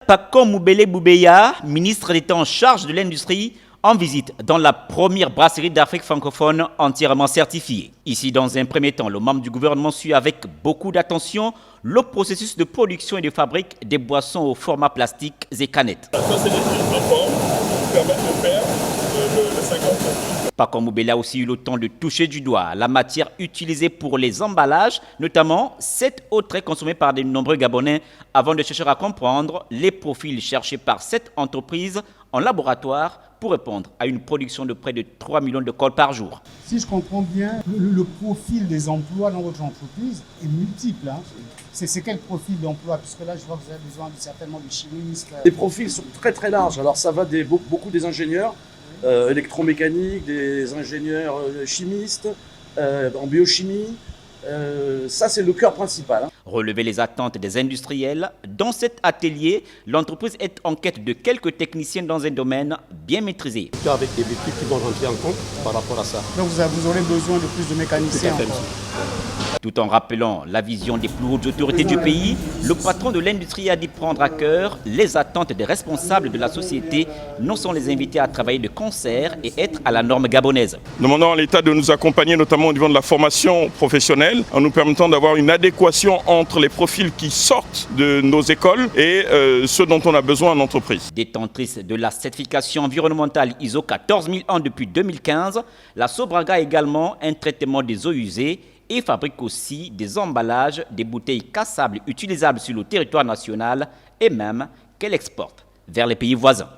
Pacom Moubele Boubeya, ministre d'État en charge de l'industrie, en visite dans la première brasserie d'Afrique francophone entièrement certifiée. Ici, dans un premier temps, le membre du gouvernement suit avec beaucoup d'attention le processus de production et de fabrique des boissons au format plastique et canettes. Ça, c'est des rapports qui permettent de faire le 50%. Pacom Moubele a aussi eu le temps de toucher du doigt la matière utilisée pour les emballages, notamment cette eau très consommée par de nombreux Gabonais, avant de chercher à comprendre les profils cherchés par cette entreprise en laboratoire pour répondre à une production de près de 3 millions de cols par jour. Si je comprends bien, le profil des emplois dans votre entreprise est multiple. Hein. C'est quel profil d'emploi? Puisque là, je vois que vous avez besoin certainement de chimistes. Les profils sont très très larges. Alors ça va beaucoup des ingénieurs électromécaniques, des ingénieurs chimistes, en biochimie. Ça, c'est le cœur principal. Relever les attentes des industriels. Dans cet atelier, l'entreprise est en quête de quelques techniciens dans un domaine bien maîtrisé. Avec des véhicules qui vont rentrer en compte par rapport à ça. Donc vous aurez besoin de plus de mécaniciens. Tout en rappelant la vision des plus hautes autorités du pays, le patron de l'industrie a dit prendre à cœur les attentes des responsables de la société, non sans les inviter à travailler de concert et être à la norme gabonaise. Nous demandons à l'État de nous accompagner, notamment au niveau de la formation professionnelle, en nous permettant d'avoir une adéquation entre les profils qui sortent de nos écoles et ceux dont on a besoin en entreprise. Détentrice de la certification environnementale ISO 14001 depuis 2015, la Sobraga a également un traitement des eaux usées et fabrique aussi des emballages, des bouteilles cassables utilisables sur le territoire national et même qu'elle exporte vers les pays voisins.